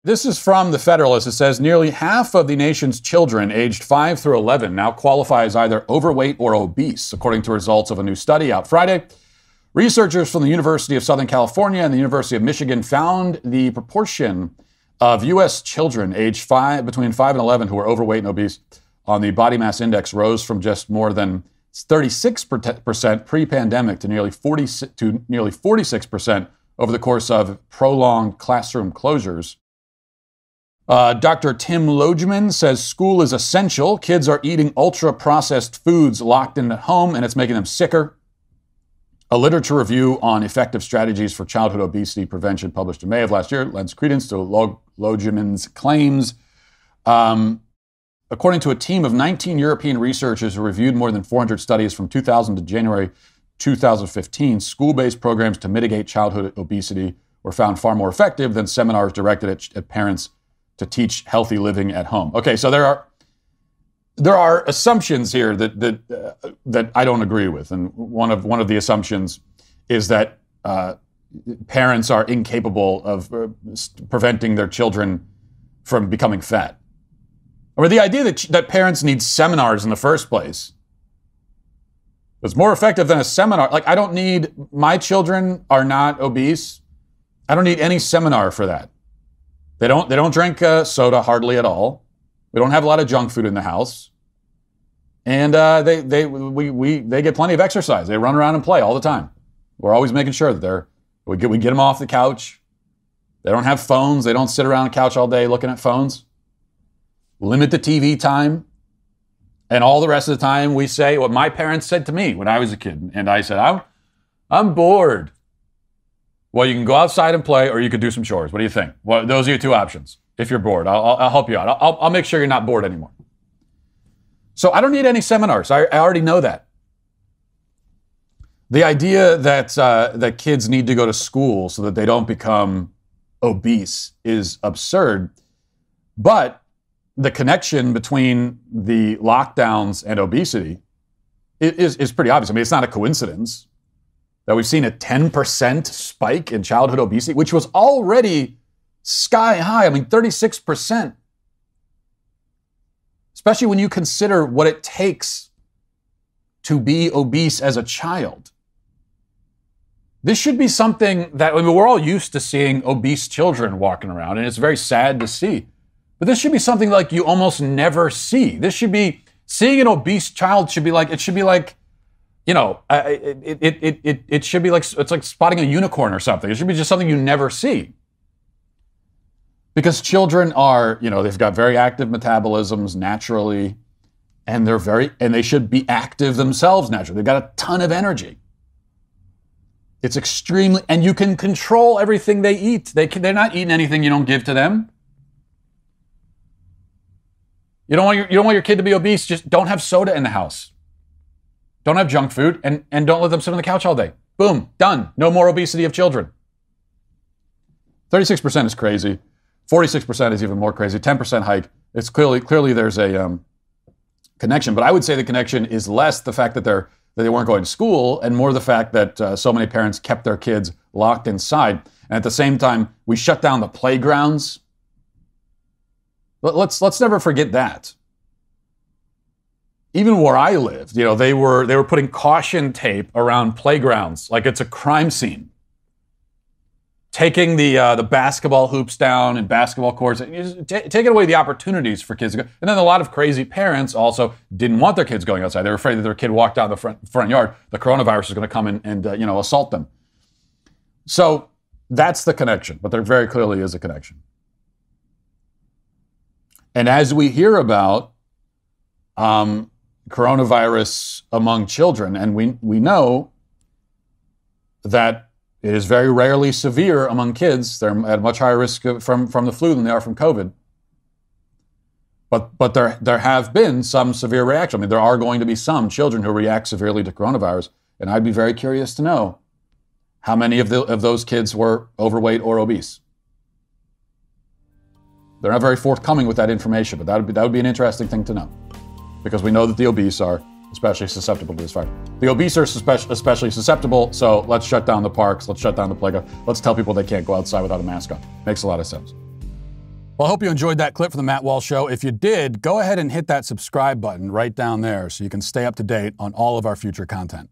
This is from the Federalist. It says nearly half of the nation's children aged 5 through 11 now qualify as either overweight or obese, according to results of a new study out Friday. Researchers from the University of Southern California and the University of Michigan found the proportion of U.S. children aged between 5 and 11 who are overweight and obese on the body mass index rose from just more than 36% pre-pandemic to nearly 46% over the course of prolonged classroom closures. Dr. Tim Logeman says school is essential. Kids are eating ultra-processed foods locked in at home, and it's making them sicker. A literature review on effective strategies for childhood obesity prevention published in May of last year lends credence to Logeman's claims. According to a team of 19 European researchers who reviewed more than 400 studies from 2000 to January 2015, school-based programs to mitigate childhood obesity were found far more effective than seminars directed at parents to teach healthy living at home. Okay, so there are assumptions here that I don't agree with, and one of the assumptions is that parents are incapable of preventing their children from becoming fat, or the idea that parents need seminars in the first place. It's more effective than a seminar. Like, my children are not obese. I don't need any seminar for that. They don't drink soda hardly at all. We don't have a lot of junk food in the house. And they get plenty of exercise. They run around and play all the time. We're always making sure that we get them off the couch. They don't have phones. They don't sit around the couch all day looking at phones. Limit the TV time. And all the rest of the time we say what my parents said to me when I was a kid. And I said, I'm bored. Well, you can go outside and play, or you could do some chores. What do you think? Well, those are your two options. If you're bored, I'll help you out. I'll make sure you're not bored anymore. So I don't need any seminars. I already know that. The idea that kids need to go to school so that they don't become obese is absurd. But the connection between the lockdowns and obesity is pretty obvious. I mean, it's not a coincidence that we've seen a 10% spike in childhood obesity, which was already sky high. I mean, 36%. Especially when you consider what it takes to be obese as a child. This should be something that, we're all used to seeing obese children walking around, and it's very sad to see. But this should be something like you almost never see. This should be, seeing an obese child should be like, it should be like, it should be like, it's like spotting a unicorn or something. It should be just something you never see. Because children are, they've got very active metabolisms naturally, and they should be active themselves naturally. They've got a ton of energy. It's extremely, and you can control everything they eat. They're not eating anything you don't give to them. You don't want your kid to be obese. Just don't have soda in the house. Don't have junk food, and don't let them sit on the couch all day. Boom, done. No more obesity of children. 36% is crazy. 46% is even more crazy. 10% hike. It's clearly there's a connection, but I would say the connection is less the fact that they weren't going to school, and more the fact that so many parents kept their kids locked inside. And at the same time, we shut down the playgrounds. Let's never forget that. Even where I lived, they were putting caution tape around playgrounds like it's a crime scene. Taking the basketball hoops down and basketball courts, taking away the opportunities for kids to go. And then a lot of crazy parents also didn't want their kids going outside. They were afraid that their kid walked down the front yard, the coronavirus is going to come in and assault them. So that's the connection, but there very clearly is a connection. And as we hear about coronavirus among children, and we know that it is very rarely severe among kids. They're at much higher risk from the flu than they are from COVID. But there have been some severe reactions. I mean, there are going to be some children who react severely to coronavirus, and I'd be very curious to know how many of those kids were overweight or obese. They're not very forthcoming with that information, but that would be an interesting thing to know, because we know that the obese are especially susceptible to this virus. The obese are especially susceptible, so let's shut down the parks, let's shut down the playground, let's tell people they can't go outside without a mask on. Makes a lot of sense. Well, I hope you enjoyed that clip from the Matt Walsh Show. If you did, go ahead and hit that subscribe button right down there so you can stay up to date on all of our future content.